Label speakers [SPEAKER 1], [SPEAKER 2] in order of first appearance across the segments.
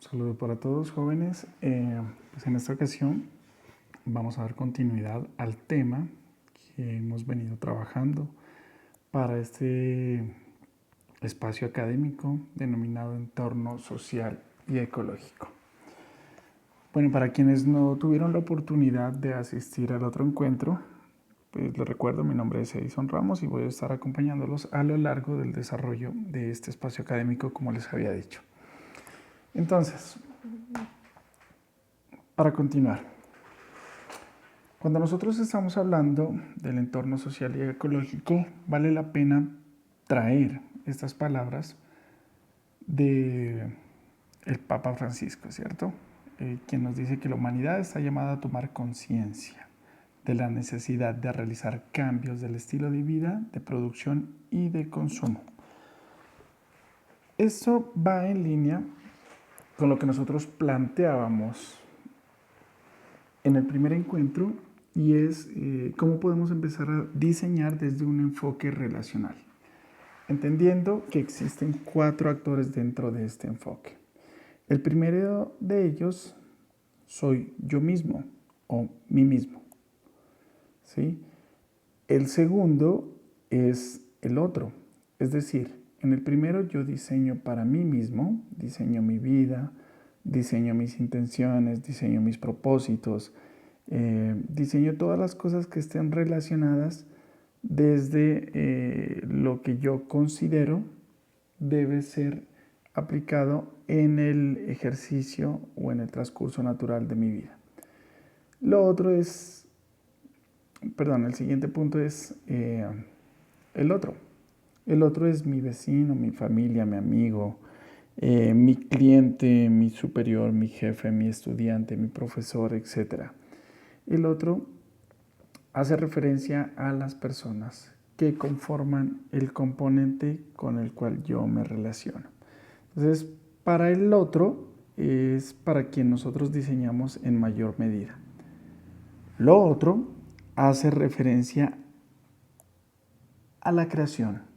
[SPEAKER 1] Saludo para todos jóvenes. Pues en esta ocasión vamos a dar continuidad al tema que hemos venido trabajando para este espacio académico denominado entorno social y ecológico. Bueno, para quienes no tuvieron la oportunidad de asistir al otro encuentro, pues les recuerdo, mi nombre es Edison Ramos y voy a estar acompañándolos a lo largo del desarrollo de este espacio académico, como les había dicho. Entonces, para continuar, cuando nosotros estamos hablando del entorno social y ecológico, vale la pena traer estas palabras de el Papa Francisco, ¿cierto? Quien nos dice que la humanidad está llamada a tomar conciencia de la necesidad de realizar cambios del estilo de vida, de producción y de consumo. Esto va en línea con lo que nosotros planteábamos en el primer encuentro y es cómo podemos empezar a diseñar desde un enfoque relacional, entendiendo que existen 4 actores dentro de este enfoque. El primero de ellos soy yo mismo o mí mismo, ¿sí? El segundo es el otro, es decir, en el primero yo diseño para mí mismo, diseño mi vida, diseño mis intenciones, diseño mis propósitos, diseño todas las cosas que estén relacionadas desde lo que yo considero debe ser aplicado en el ejercicio o en el transcurso natural de mi vida. Lo otro es, el siguiente punto es el otro. El otro es mi vecino, mi familia, mi amigo, mi cliente, mi superior, mi jefe, mi estudiante, mi profesor, etc. El otro hace referencia a las personas que conforman el componente con el cual yo me relaciono. Entonces, para el otro es para quien nosotros diseñamos en mayor medida. Lo otro hace referencia a la creación.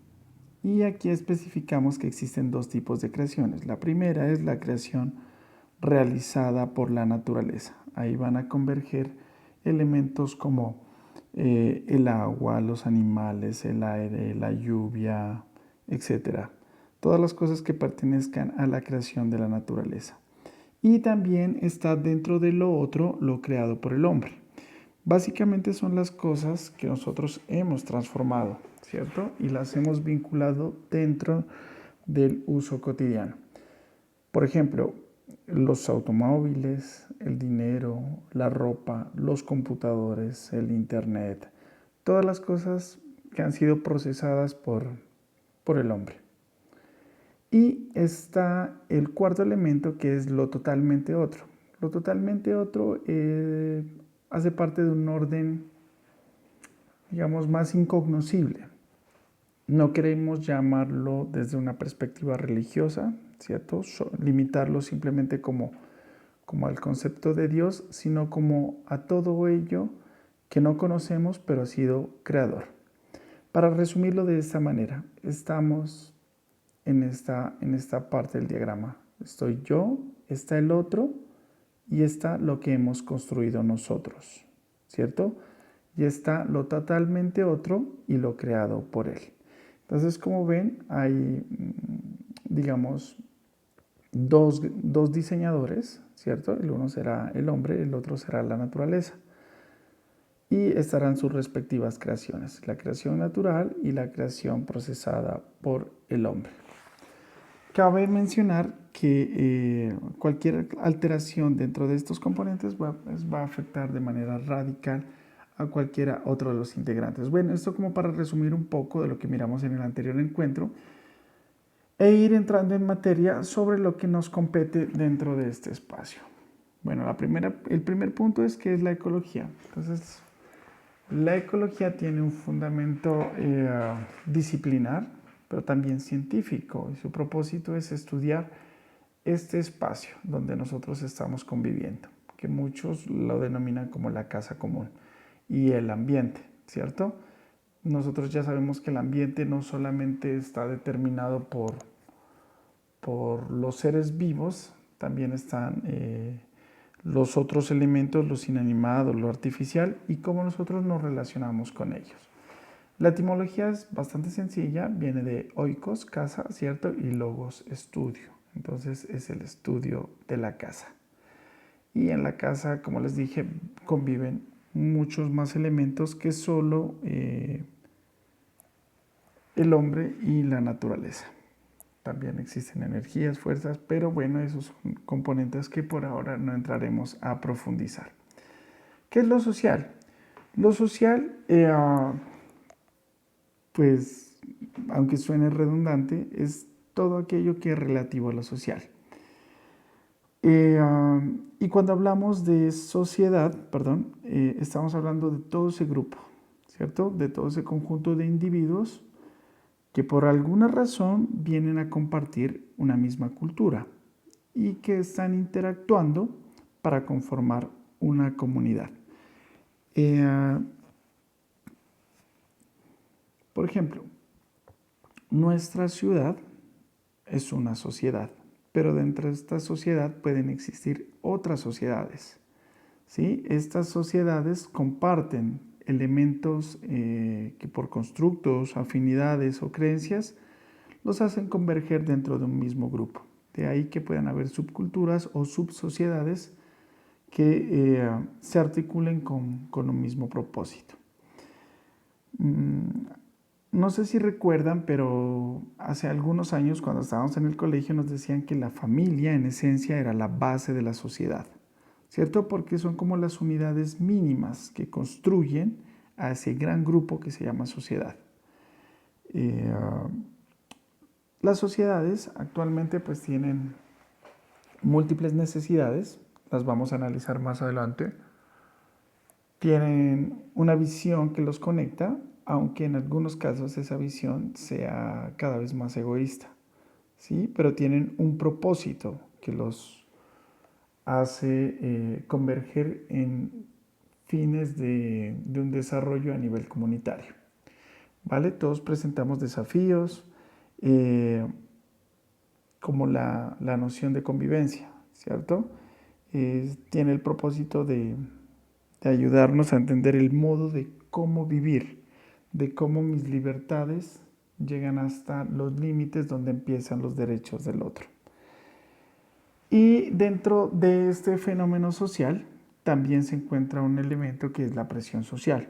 [SPEAKER 1] Y aquí especificamos que existen 2 tipos de creaciones. La primera es la creación realizada por la naturaleza. Ahí van a converger elementos como el agua, los animales, el aire, la lluvia, etc. Todas las cosas que pertenezcan a la creación de la naturaleza. Y también está dentro de lo otro lo creado por el hombre. Básicamente son las cosas que nosotros hemos transformado, ¿cierto? Y las hemos vinculado dentro del uso cotidiano. Por ejemplo, los automóviles, el dinero, la ropa, los computadores, el internet, todas las cosas que han sido procesadas por el hombre. Y está el cuarto elemento, que es lo totalmente otro. Lo totalmente otro hace parte de un orden, digamos, más incognoscible. No queremos llamarlo desde una perspectiva religiosa, ¿cierto? Limitarlo simplemente como al concepto de Dios, sino como a todo ello que no conocemos, pero ha sido creador. Para resumirlo de esta manera, estamos en esta parte del diagrama. Estoy yo, está el otro y está lo que hemos construido nosotros, ¿cierto? Y está lo totalmente otro y lo creado por él. Entonces, como ven, hay, digamos, dos diseñadores, ¿cierto? El uno será el hombre, el otro será la naturaleza. Y estarán sus respectivas creaciones, la creación natural y la creación procesada por el hombre. Cabe mencionar que cualquier alteración dentro de estos componentes va a afectar de manera radical a cualquiera otro de los integrantes. Bueno, esto como para resumir un poco de lo que miramos en el anterior encuentro e ir entrando en materia sobre lo que nos compete dentro de este espacio. Bueno, el primer punto es que es la ecología. Entonces, la ecología tiene un fundamento disciplinar, pero también científico, y su propósito es estudiar este espacio donde nosotros estamos conviviendo, que muchos lo denominan como la casa común, y el ambiente, ¿cierto? Nosotros ya sabemos que el ambiente no solamente está determinado por los seres vivos, también están los otros elementos, los inanimados, lo artificial y cómo nosotros nos relacionamos con ellos. La etimología es bastante sencilla, viene de oikos, casa, ¿cierto? Y logos, estudio. Entonces es el estudio de la casa. Y en la casa, como les dije, conviven muchos más elementos que solo el hombre y la naturaleza. También existen energías, fuerzas, pero bueno, esos son componentes que por ahora no entraremos a profundizar. ¿Qué es lo social? Lo social, pues, aunque suene redundante, es todo aquello que es relativo a lo social. Y cuando hablamos de sociedad, estamos hablando de todo ese grupo, ¿cierto? De todo ese conjunto de individuos que por alguna razón vienen a compartir una misma cultura y que están interactuando para conformar una comunidad. Por ejemplo, nuestra ciudad es una sociedad, pero dentro de esta sociedad pueden existir otras sociedades, ¿sí? Estas sociedades comparten elementos que por constructos, afinidades o creencias los hacen converger dentro de un mismo grupo. De ahí que puedan haber subculturas o subsociedades que se articulen con un mismo propósito. No sé si recuerdan, pero hace algunos años cuando estábamos en el colegio nos decían que la familia en esencia era la base de la sociedad, ¿cierto? Porque son como las unidades mínimas que construyen a ese gran grupo que se llama sociedad. Las sociedades actualmente pues tienen múltiples necesidades, las vamos a analizar más adelante. Tienen una visión que los conecta, aunque en algunos casos esa visión sea cada vez más egoísta, ¿sí? Pero tienen un propósito que los hace converger en fines de un desarrollo a nivel comunitario, ¿vale? Todos presentamos desafíos, como la noción de convivencia, ¿cierto? Tiene el propósito de ayudarnos a entender el modo de cómo vivir, de cómo mis libertades llegan hasta los límites donde empiezan los derechos del otro. Y dentro de este fenómeno social también se encuentra un elemento que es la presión social.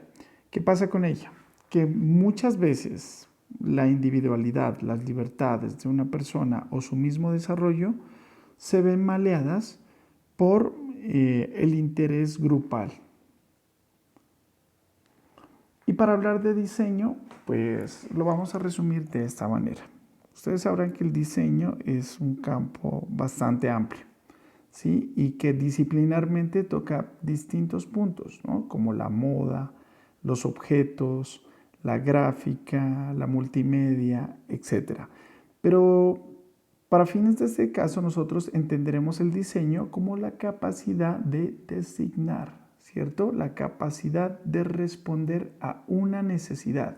[SPEAKER 1] ¿Qué pasa con ella? Que muchas veces la individualidad, las libertades de una persona o su mismo desarrollo se ven maleadas por el interés grupal. Y para hablar de diseño, pues lo vamos a resumir de esta manera. Ustedes sabrán que el diseño es un campo bastante amplio, ¿sí? Y que disciplinarmente toca distintos puntos, ¿no? Como la moda, los objetos, la gráfica, la multimedia, etc. Pero para fines de este caso nosotros entenderemos el diseño como la capacidad de designar, ¿cierto? La capacidad de responder a una necesidad.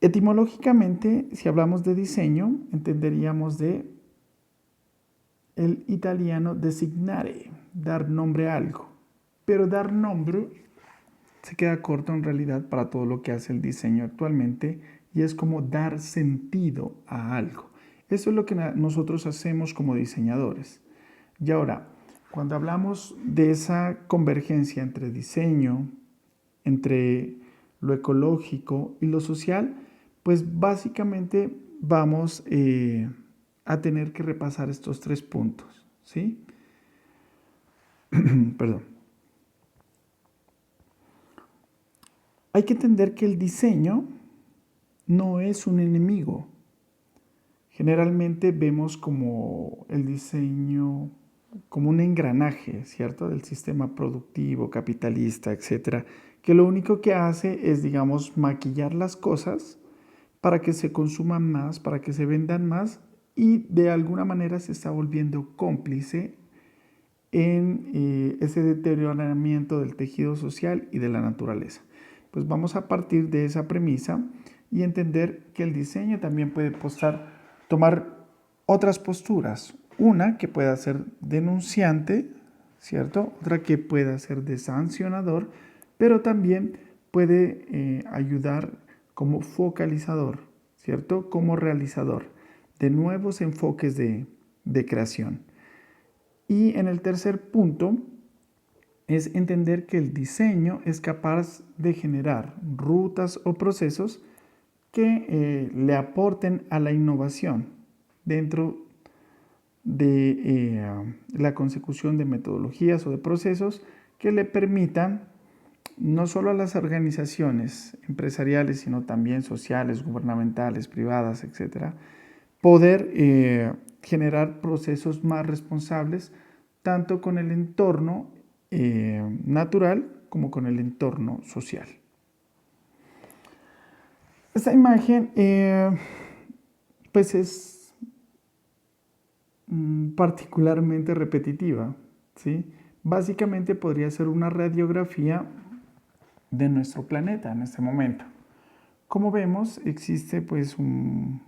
[SPEAKER 1] Etimológicamente, si hablamos de diseño, entenderíamos de el italiano designare, dar nombre a algo. Pero dar nombre se queda corto en realidad para todo lo que hace el diseño actualmente y es como dar sentido a algo. Eso es lo que nosotros hacemos como diseñadores. Y ahora, cuando hablamos de esa convergencia entre diseño, entre lo ecológico y lo social, pues básicamente vamos a tener que repasar estos 3 puntos, ¿sí? Perdón. Hay que entender que el diseño no es un enemigo. Generalmente vemos como el diseño como un engranaje, ¿cierto? Del sistema productivo, capitalista, etcétera, que lo único que hace es, digamos, maquillar las cosas para que se consuman más, para que se vendan más y de alguna manera se está volviendo cómplice en ese deterioramiento del tejido social y de la naturaleza. Pues vamos a partir de esa premisa y entender que el diseño también puede tomar otras posturas. Una que pueda ser denunciante, ¿cierto? Otra que pueda ser de sancionador, pero también puede ayudar como focalizador, ¿cierto? Como realizador de nuevos enfoques de creación. Y en el tercer punto es entender que el diseño es capaz de generar rutas o procesos que le aporten a la innovación dentro de la consecución de metodologías o de procesos que le permitan no solo a las organizaciones empresariales, sino también sociales, gubernamentales, privadas, etcétera, poder generar procesos más responsables tanto con el entorno natural como con el entorno social. Esta imagen pues es particularmente repetitiva, ¿sí? Básicamente podría ser una radiografía de nuestro planeta en este momento. Como vemos, existe pues un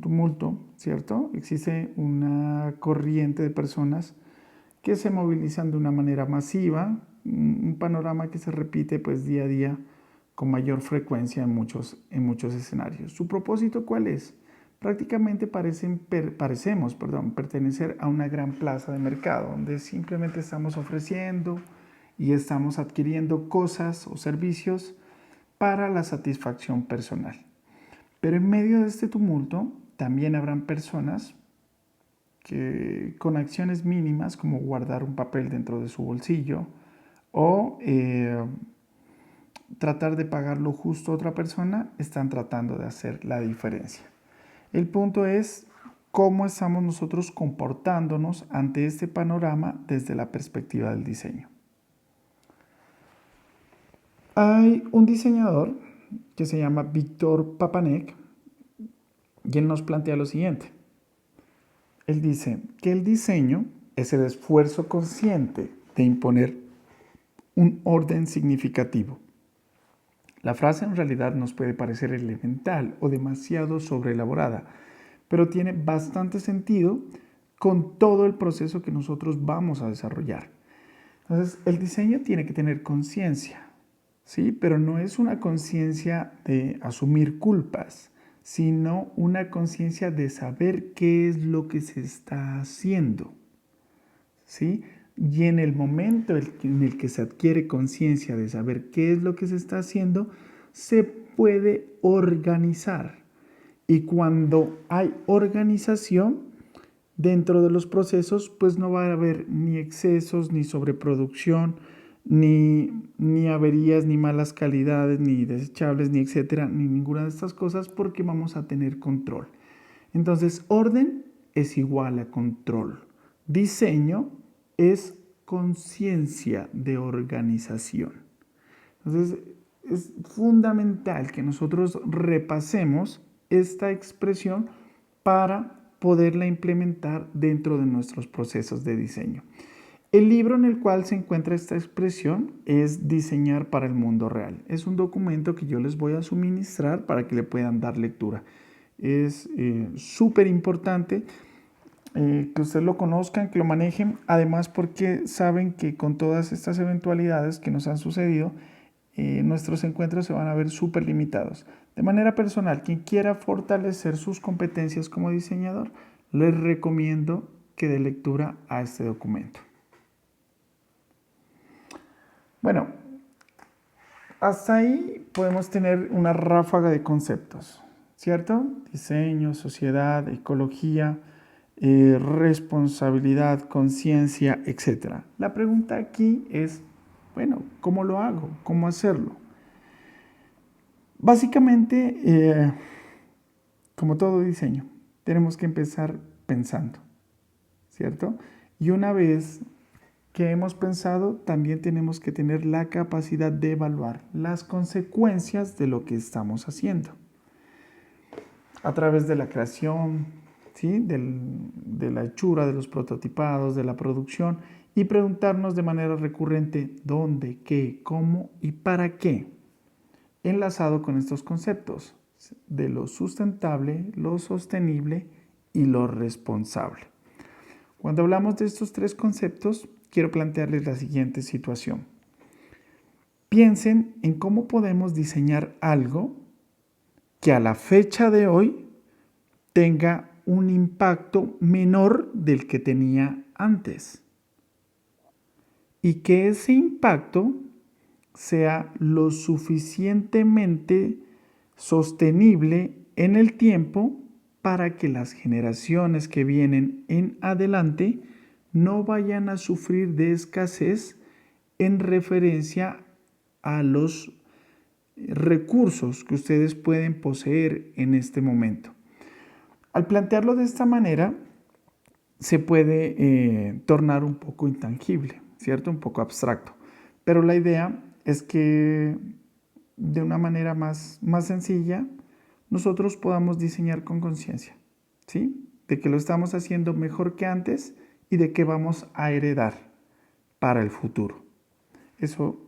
[SPEAKER 1] tumulto, ¿cierto? Existe una corriente de personas que se movilizan de una manera masiva, un panorama que se repite pues día a día con mayor frecuencia en muchos escenarios. ¿Su propósito cuál es? Prácticamente parecemos pertenecer a una gran plaza de mercado, donde simplemente estamos ofreciendo y estamos adquiriendo cosas o servicios para la satisfacción personal. Pero en medio de este tumulto también habrán personas que con acciones mínimas como guardar un papel dentro de su bolsillo o tratar de pagar lo justo a otra persona, están tratando de hacer la diferencia. El punto es cómo estamos nosotros comportándonos ante este panorama desde la perspectiva del diseño. Hay un diseñador que se llama Víctor Papanek y él nos plantea lo siguiente. Él dice que el diseño es el esfuerzo consciente de imponer un orden significativo. La frase en realidad nos puede parecer elemental o demasiado sobreelaborada, pero tiene bastante sentido con todo el proceso que nosotros vamos a desarrollar. Entonces, el diseño tiene que tener conciencia, ¿sí? Pero no es una conciencia de asumir culpas, sino una conciencia de saber qué es lo que se está haciendo, ¿sí? Y en el momento en el que se adquiere conciencia de saber qué es lo que se está haciendo, se puede organizar. Y cuando hay organización dentro de los procesos, pues no va a haber ni excesos, ni sobreproducción, ni averías, ni malas calidades, ni desechables, ni etcétera, ni ninguna de estas cosas, porque vamos a tener control. Entonces, orden es igual a control. Diseño es conciencia de organización. Entonces, es fundamental que nosotros repasemos esta expresión para poderla implementar dentro de nuestros procesos de diseño. El libro en el cual se encuentra esta expresión es Diseñar para el Mundo Real. Es un documento que yo les voy a suministrar para que le puedan dar lectura. Es súper importante que ustedes lo conozcan, que lo manejen, además porque saben que con todas estas eventualidades que nos han sucedido, nuestros encuentros se van a ver súper limitados. De manera personal, quien quiera fortalecer sus competencias como diseñador, les recomiendo que dé lectura a este documento. Bueno, hasta ahí podemos tener una ráfaga de conceptos, ¿cierto? Diseño, sociedad, ecología, responsabilidad, conciencia, etc. La pregunta aquí es, bueno, ¿cómo lo hago? ¿Cómo hacerlo? Básicamente, como todo diseño, tenemos que empezar pensando, ¿cierto? Y una vez que hemos pensado, también tenemos que tener la capacidad de evaluar las consecuencias de lo que estamos haciendo. A través de la creación, ¿sí? de la hechura, de los prototipados, de la producción, y preguntarnos de manera recurrente dónde, qué, cómo y para qué, enlazado con estos conceptos de lo sustentable, lo sostenible y lo responsable. Cuando hablamos de estos tres conceptos, quiero plantearles la siguiente situación. Piensen en cómo podemos diseñar algo que a la fecha de hoy tenga un impacto menor del que tenía antes. Y que ese impacto sea lo suficientemente sostenible en el tiempo para que las generaciones que vienen en adelante no vayan a sufrir de escasez en referencia a los recursos que ustedes pueden poseer en este momento. Al plantearlo de esta manera, se puede tornar un poco intangible, ¿cierto? Un poco abstracto. Pero la idea es que de una manera más sencilla, nosotros podamos diseñar con conciencia, ¿sí? De que lo estamos haciendo mejor que antes y de que vamos a heredar para el futuro. Eso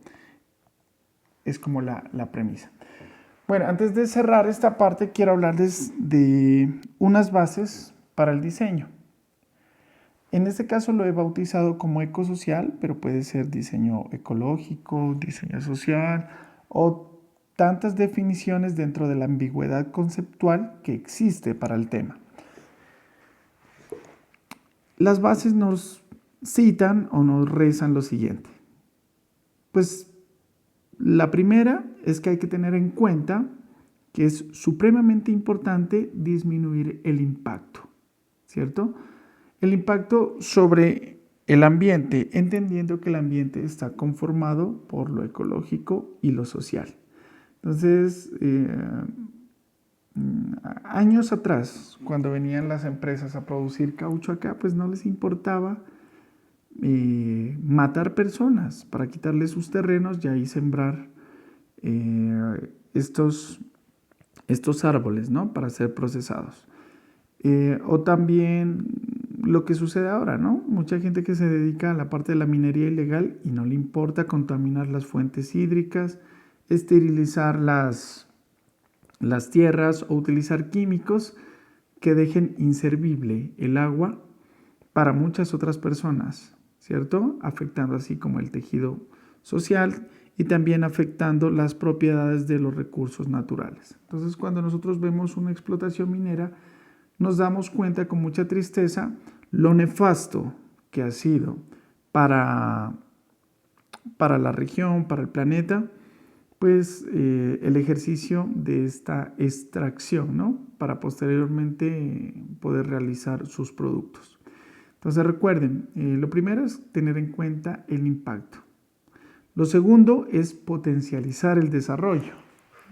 [SPEAKER 1] es como la premisa. Bueno, antes de cerrar esta parte, quiero hablarles de unas bases para el diseño. En este caso lo he bautizado como ecosocial, pero puede ser diseño ecológico, diseño social o tantas definiciones dentro de la ambigüedad conceptual que existe para el tema. Las bases nos citan o nos rezan lo siguiente. Pues la primera es que hay que tener en cuenta que es supremamente importante disminuir el impacto, ¿cierto? El impacto sobre el ambiente, entendiendo que el ambiente está conformado por lo ecológico y lo social. Entonces, años atrás, cuando venían las empresas a producir caucho acá, pues no les importaba matar personas para quitarles sus terrenos y ahí sembrar estos árboles, ¿no? Para ser procesados. O también lo que sucede ahora, ¿no? Mucha gente que se dedica a la parte de la minería ilegal y no le importa contaminar las fuentes hídricas, esterilizar las tierras o utilizar químicos que dejen inservible el agua para muchas otras personas, ¿cierto? Afectando así como el tejido social y también afectando las propiedades de los recursos naturales. Entonces, cuando nosotros vemos una explotación minera, nos damos cuenta con mucha tristeza lo nefasto que ha sido para la región, para el planeta, pues el ejercicio de esta extracción, ¿no? Para posteriormente poder realizar sus productos. Entonces recuerden, lo primero es tener en cuenta el impacto. Lo segundo es potencializar el desarrollo,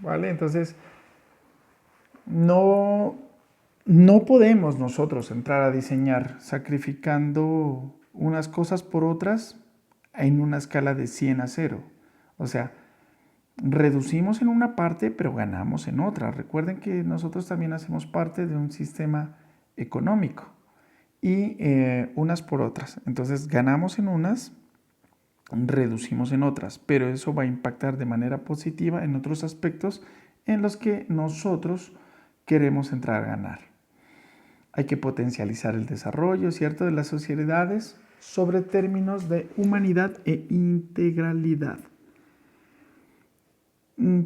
[SPEAKER 1] ¿vale? Entonces, no podemos nosotros entrar a diseñar sacrificando unas cosas por otras en una escala de 100 a 0. O sea, reducimos en una parte, pero ganamos en otra. Recuerden que nosotros también hacemos parte de un sistema económico y unas por otras. Entonces, ganamos en unas, reducimos en otras, pero eso va a impactar de manera positiva en otros aspectos en los que nosotros queremos entrar a ganar. Hay que potencializar el desarrollo, ¿cierto?, de las sociedades sobre términos de humanidad e integralidad.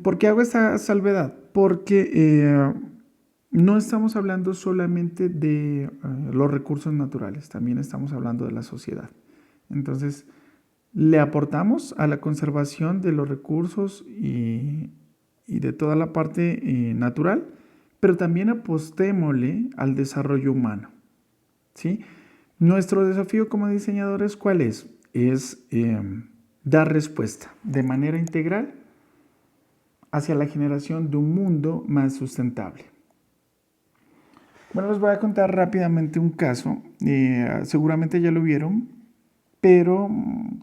[SPEAKER 1] ¿Por qué hago esta salvedad? Porque no estamos hablando solamente de los recursos naturales, también estamos hablando de la sociedad. Entonces, le aportamos a la conservación de los recursos y de toda la parte natural, pero también apostémosle al desarrollo humano, ¿sí? Nuestro desafío como diseñadores, ¿cuál es? Es dar respuesta de manera integral hacia la generación de un mundo más sustentable. Bueno, les voy a contar rápidamente un caso. Seguramente ya lo vieron, pero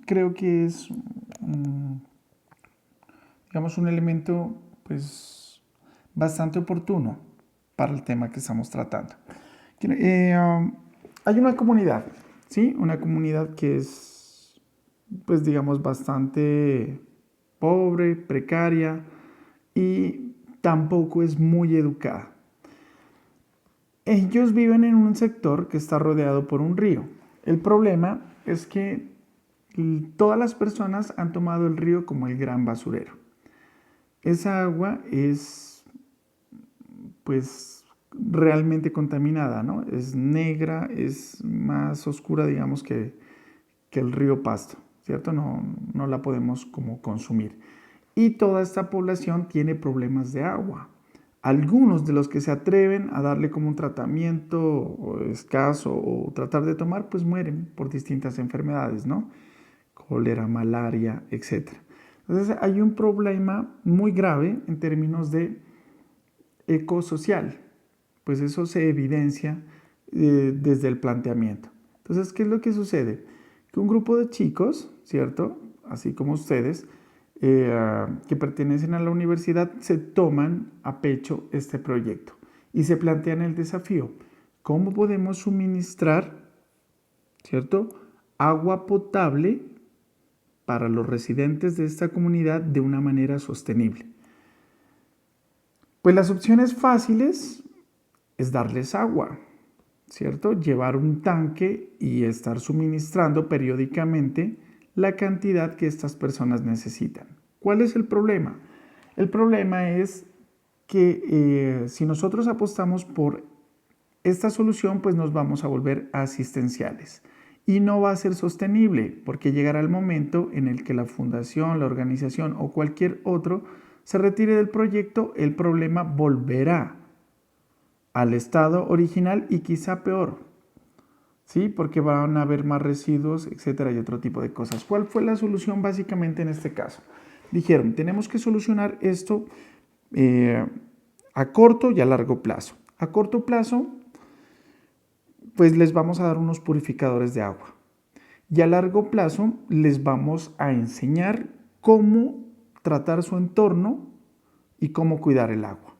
[SPEAKER 1] creo que es, digamos, un elemento pues, bastante oportuno para el tema que estamos tratando. Hay una comunidad, ¿sí? Una comunidad que es, pues digamos, bastante pobre, precaria y tampoco es muy educada. Ellos viven en un sector que está rodeado por un río. El problema es que todas las personas han tomado el río como el gran basurero. Esa agua es pues realmente contaminada, ¿no? Es negra, es más oscura, digamos, que el río Pasto, ¿cierto? No la podemos como consumir. Y toda esta población tiene problemas de agua. Algunos de los que se atreven a darle como un tratamiento escaso o tratar de tomar, pues mueren por distintas enfermedades, ¿no? Cólera, malaria, etc. Entonces hay un problema muy grave en términos de ecosocial, pues eso se evidencia desde el planteamiento. Entonces, ¿qué es lo que sucede? Que un grupo de chicos, ¿cierto? Así como ustedes, que pertenecen a la universidad, se toman a pecho este proyecto y se plantean el desafío. ¿Cómo podemos suministrar, ¿cierto?, agua potable para los residentes de esta comunidad de una manera sostenible? Pues las opciones fáciles es darles agua, ¿cierto? Llevar un tanque y estar suministrando periódicamente la cantidad que estas personas necesitan. ¿Cuál es el problema? El problema es que si nosotros apostamos por esta solución, pues nos vamos a volver asistenciales. Y no va a ser sostenible, porque llegará el momento en el que la fundación, la organización o cualquier otro se retire del proyecto, el problema volverá al estado original y quizá peor, ¿sí? Porque van a haber más residuos, etcétera, y otro tipo de cosas. ¿Cuál fue la solución básicamente en este caso? Dijeron, tenemos que solucionar esto a corto y a largo plazo. A corto plazo, pues les vamos a dar unos purificadores de agua. Y a largo plazo les vamos a enseñar cómo tratar su entorno y cómo cuidar el agua.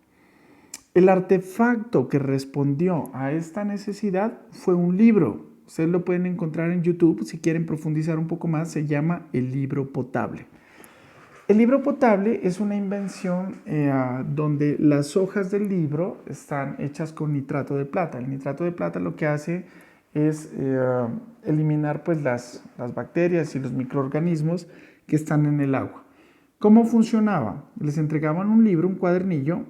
[SPEAKER 1] El artefacto que respondió a esta necesidad fue un libro. Ustedes lo pueden encontrar en YouTube si quieren profundizar un poco más. Se llama El Libro Potable. El libro potable es una invención donde las hojas del libro están hechas con nitrato de plata. El nitrato de plata lo que hace es eliminar pues, las bacterias y los microorganismos que están en el agua. ¿Cómo funcionaba? Les entregaban un libro, un cuadernillo,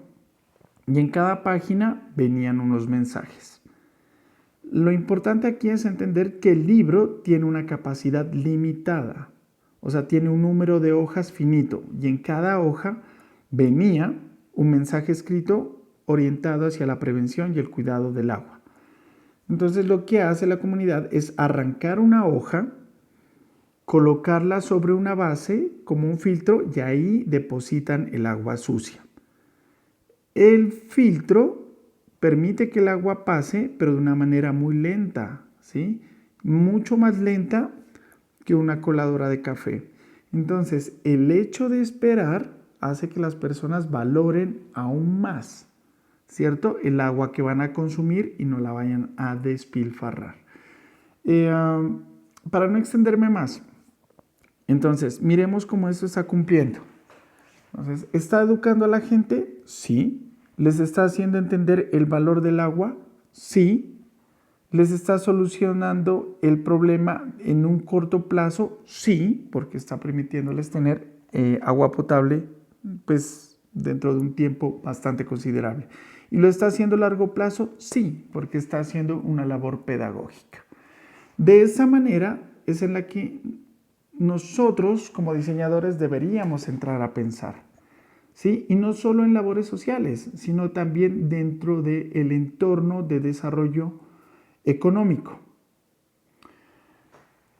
[SPEAKER 1] y en cada página venían unos mensajes. Lo importante aquí es entender que el libro tiene una capacidad limitada. O sea, tiene un número de hojas finito y en cada hoja venía un mensaje escrito orientado hacia la prevención y el cuidado del agua. Entonces lo que hace la comunidad es arrancar una hoja, colocarla sobre una base como un filtro y ahí depositan el agua sucia. El filtro permite que el agua pase, pero de una manera muy lenta, ¿sí? Mucho más lenta que una coladora de café. Entonces, el hecho de esperar hace que las personas valoren aún más, ¿cierto?, el agua que van a consumir y no la vayan a despilfarrar. Para no extenderme más, entonces, miremos cómo esto está cumpliendo. Entonces, ¿está educando a la gente? Sí. ¿Les está haciendo entender el valor del agua? Sí. ¿Les está solucionando el problema en un corto plazo? Sí, porque está permitiéndoles tener agua potable pues, dentro de un tiempo bastante considerable. ¿Y lo está haciendo a largo plazo? Sí, porque está haciendo una labor pedagógica. De esa manera es en la que nosotros como diseñadores deberíamos entrar a pensar, ¿sí? Y no solo en labores sociales, sino también dentro del entorno de desarrollo económico.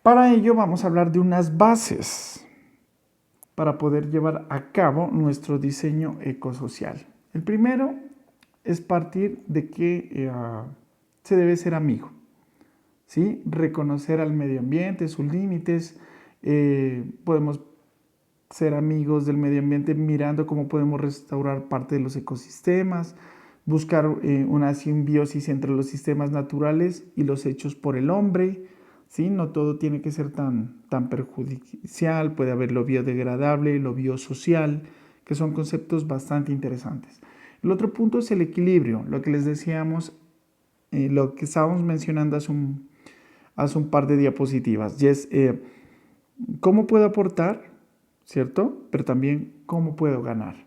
[SPEAKER 1] Para ello vamos a hablar de unas bases para poder llevar a cabo nuestro diseño ecosocial. El primero es partir de que se debe ser amigo, ¿sí? Reconocer al medio ambiente, sus límites. Podemos ser amigos del medio ambiente mirando cómo podemos restaurar parte de los ecosistemas, buscar una simbiosis entre los sistemas naturales y los hechos por el hombre, ¿sí? No todo tiene que ser tan perjudicial, puede haber lo biodegradable, lo biosocial, que son conceptos bastante interesantes. El otro punto es el equilibrio, lo que les decíamos lo que estábamos mencionando hace un par de diapositivas, y es cómo puedo aportar, ¿cierto? Pero también cómo puedo ganar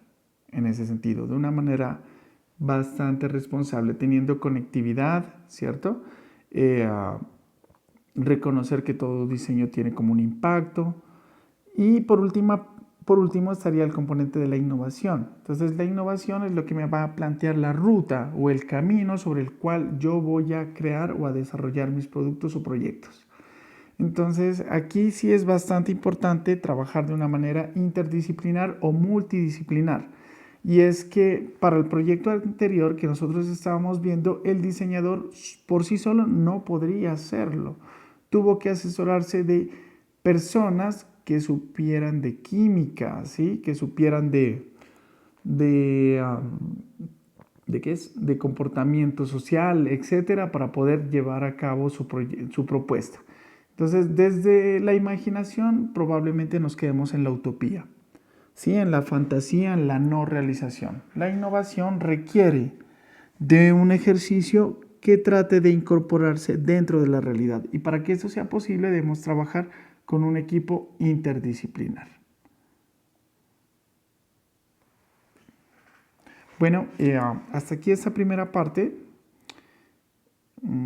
[SPEAKER 1] en ese sentido, de una manera bastante responsable, teniendo conectividad, ¿cierto? Reconocer que todo diseño tiene como un impacto. Y por último estaría el componente de la innovación. Entonces la innovación es lo que me va a plantear la ruta o el camino sobre el cual yo voy a crear o a desarrollar mis productos o proyectos. Entonces aquí sí es bastante importante trabajar de una manera interdisciplinar o multidisciplinar. Y es que para el proyecto anterior que nosotros estábamos viendo, el diseñador por sí solo no podría hacerlo. Tuvo que asesorarse de personas que supieran de química, ¿sí? Que supieran de qué es, de comportamiento social, etcétera, para poder llevar a cabo su propuesta. Entonces, desde la imaginación probablemente nos quedemos en la utopía, ¿sí? En la fantasía, en la no realización. La innovación requiere de un ejercicio que trate de incorporarse dentro de la realidad. Y para que eso sea posible debemos trabajar con un equipo interdisciplinar. Bueno, hasta aquí esta primera parte.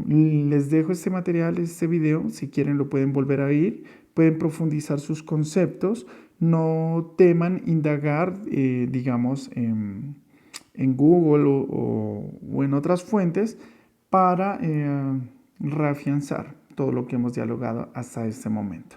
[SPEAKER 1] Les dejo este material, este video, si quieren lo pueden volver a ver, pueden profundizar sus conceptos, no teman indagar, digamos, en Google o en otras fuentes para reafianzar todo lo que hemos dialogado hasta este momento.